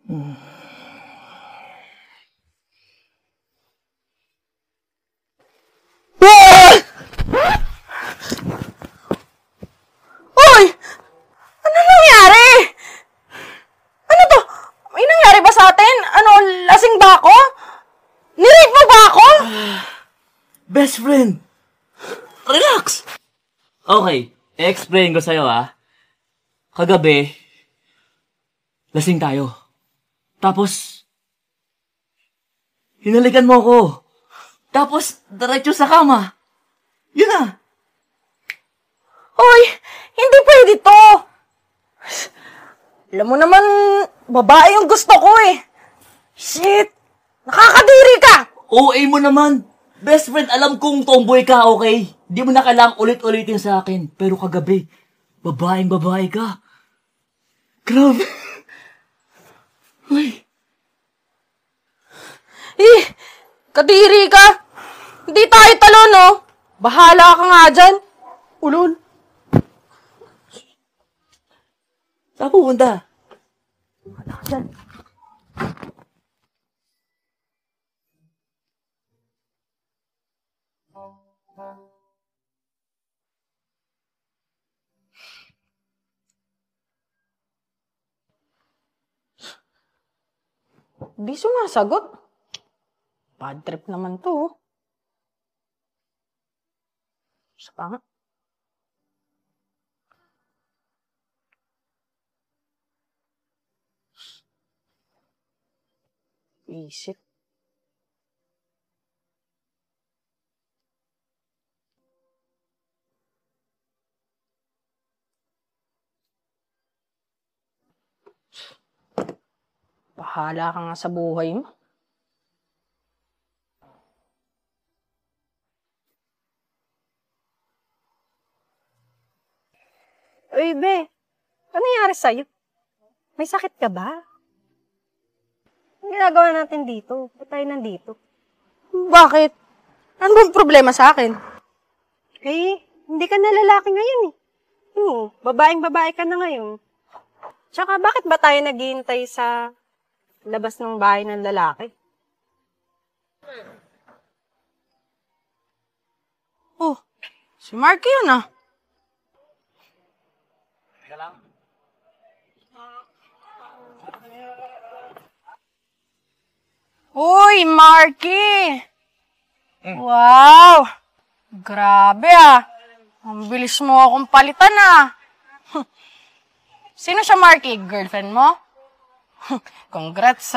Uy! Ano nangyari? Ano to? May nangyari ba sa atin? Ano, lasing ba ako? Nirape mo ba ako? Best friend! Relax! Okay, i-explain ko sa'yo Kagabi, lasing tayo. Tapos, hinalikan mo ako. Tapos, diretso sa kama. Yun na. Uy, hindi pwede to. Alam mo naman, babae yung gusto ko eh. Shit! Nakakadiri ka! OA mo naman. Best friend, alam kong tomboy ka, okay? Di mo na kailangang ulit-ulitin sa akin. Pero kagabi, babaeng babae ka. Grabe. Uy. Kadiri ka. Hindi tayo talo, no? Bahala ka nga dyan. Ulol. Saan pupunta? Bahala ka dyan. Di sumasagot. Bad trip naman to. Isa pa nga. Isip. Bahala ka nga sa buhay mo. Uy, be. Ano nangyari sa'yo? May sakit ka ba? Ang ginagawa natin dito? Ba't tayo nandito? Bakit? Ano bang problema sa akin? Eh, hindi ka na lalaki ngayon eh. Babaeng-babae ka na ngayon. Tsaka bakit ba tayo naghihintay sa labas ng bahay ng lalaki? Oh, si Marky yun Teka lang. Uy, Marky! Wow! Grabe Ang bilis mo akong palitan Sino siya, Marky? Girlfriend mo? Congrats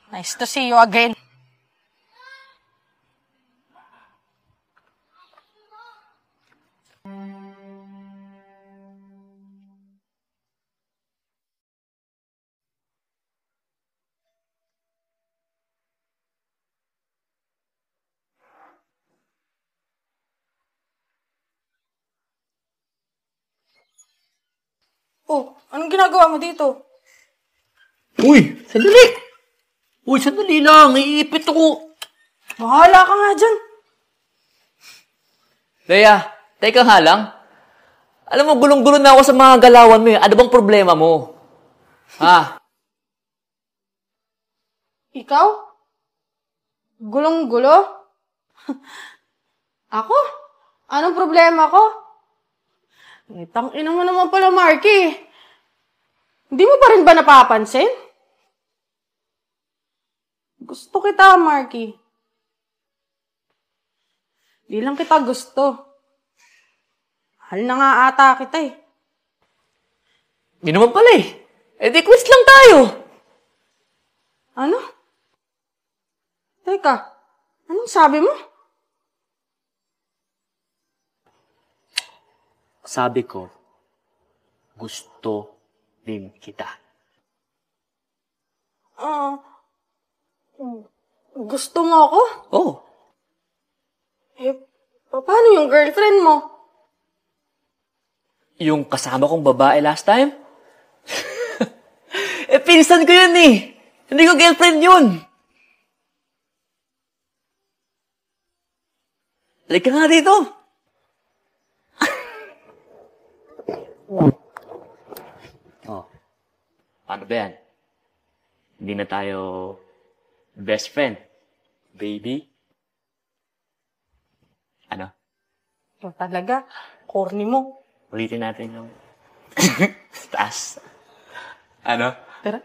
Nice to see you again. Oh, anong ginagawa mo dito? Uy, sandali! Uy, sandali lang. Iipit ako. Bahala ka nga dyan. Leia, teka nga lang. Alam mo, gulong-gulo na ako sa mga galawan mo. Ano bang problema mo? Ikaw? Gulong-gulo? Ako? Anong problema ko? Tangina mo naman pala, Marky. Hindi mo pa rin ba napapansin? Gusto kita, Marky. Di lang kita gusto. Mahal na nga ata kita Di naman pala di quiz lang tayo. Ano? Teka, anong sabi mo? Sabi ko, gusto din kita. Gusto mo ako? Oh. Paano yung girlfriend mo? Yung kasama kong babae last time? Pinsan ko yun Hindi ko girlfriend yun. Halika nga dito. Paano ba yan? Hindi na tayo best friend. Baby? Ano? Ito talaga, corny mo. Ulitin natin yung taas. Ano? Tara.